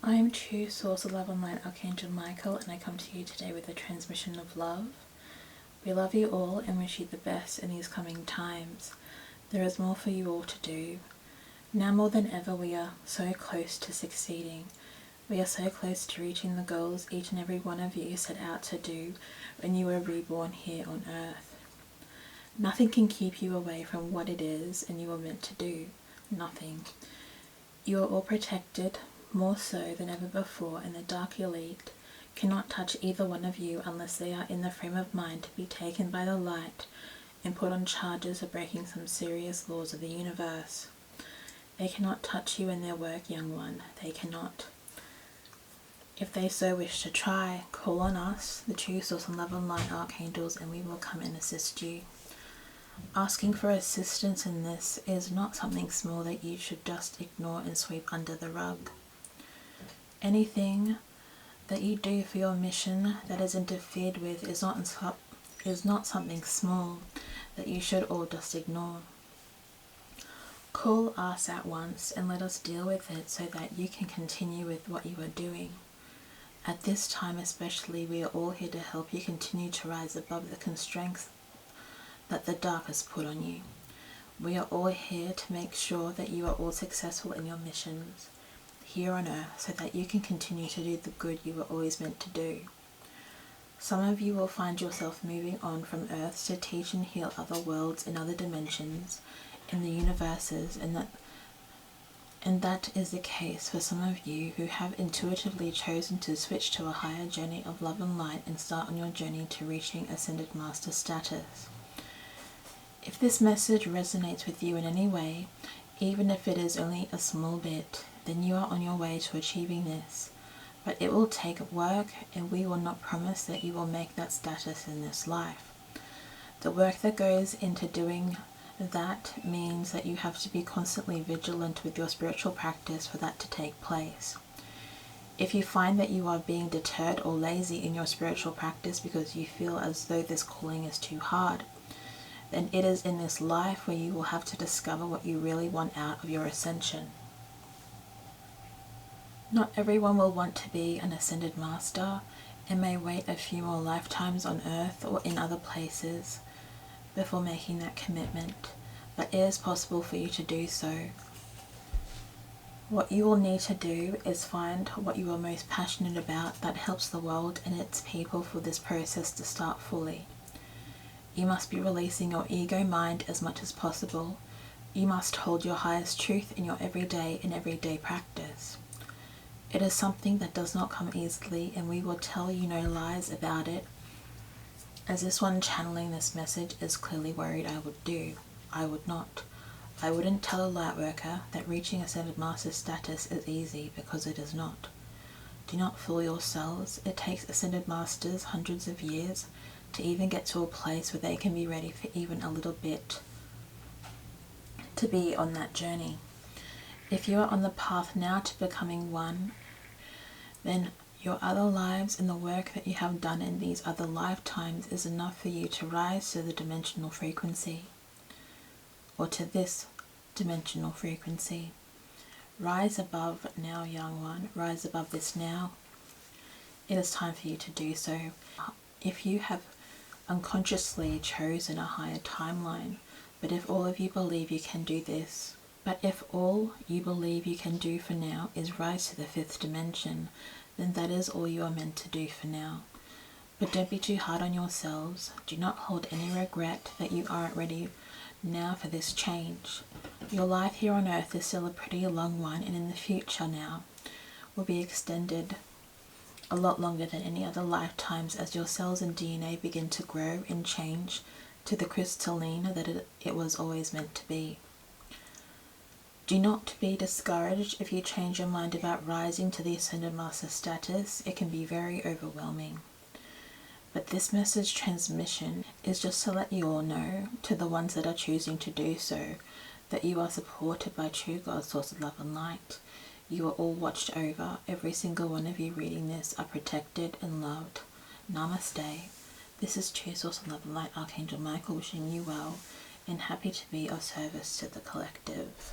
I am true source of love and light, Archangel Michael, and I come to you today with a transmission of love. We love you all and wish you the best in these coming times. There is more for you all to do. Now more than ever we are so close to succeeding. We are so close to reaching the goals each and every one of you set out to do when you were reborn here on Earth. Nothing can keep you away from what it is and you are meant to do. Nothing. You are all protected, more so than ever before, and the Dark Elite cannot touch either one of you unless they are in the frame of mind to be taken by the light and put on charges of breaking some serious laws of the universe. They cannot touch you in their work, young one. They cannot. If they so wish to try, call on us, the true source and love and light archangels, and we will come and assist you. Asking for assistance in this is not something small that you should just ignore and sweep under the rug. Anything that you do for your mission that is interfered with is not something small that you should all just ignore. Call us at once and let us deal with it so that you can continue with what you are doing. At this time especially, we are all here to help you continue to rise above the constraints that the dark has put on you. We are all here to make sure that you are all successful in your missions here on Earth so that you can continue to do the good you were always meant to do. Some of you will find yourself moving on from Earth to teach and heal other worlds and other dimensions in the universes, and that is the case for some of you who have intuitively chosen to switch to a higher journey of love and light and start on your journey to reaching Ascended Master status. If this message resonates with you in any way, even if it is only a small bit, then you are on your way to achieving this. But it will take work, and we will not promise that you will make that status in this life. The work that goes into doing that means that you have to be constantly vigilant with your spiritual practice for that to take place. If you find that you are being deterred or lazy in your spiritual practice because you feel as though this calling is too hard, then it is in this life where you will have to discover what you really want out of your ascension. Not everyone will want to be an Ascended Master and may wait a few more lifetimes on Earth or in other places before making that commitment, but it is possible for you to do so. What you will need to do is find what you are most passionate about that helps the world and its people for this process to start fully. You must be releasing your ego mind as much as possible. You must hold your highest truth in your everyday practice. It is something that does not come easily, and we will tell you no lies about it, as this one channeling this message is clearly worried I would do. I would not. I wouldn't tell a light worker that reaching Ascended Master status is easy, because it is not. Do not fool yourselves. It takes Ascended Masters hundreds of years to even get to a place where they can be ready for even a little bit to be on that journey. If you are on the path now to becoming one, then your other lives and the work that you have done in these other lifetimes is enough for you to rise to the dimensional frequency, or to this dimensional frequency. Rise above now, young one. Rise above this now. It is time for you to do so. If you have unconsciously chosen a higher timeline, but if all you believe you can do for now is rise to the 5th dimension, then that is all you are meant to do for now. But don't be too hard on yourselves. Do not hold any regret that you aren't ready now for this change. Your life here on Earth is still a pretty long one, and in the future now will be extended a lot longer than any other lifetimes as your cells and DNA begin to grow and change to the crystalline that it was always meant to be. Do not be discouraged if you change your mind about rising to the Ascended Master status. It can be very overwhelming. But this message transmission is just to let you all know, to the ones that are choosing to do so, that you are supported by true God, source of love and light. You are all watched over. Every single one of you reading this are protected and loved. Namaste. This is true source of love and light, Archangel Michael, wishing you well and happy to be of service to the collective.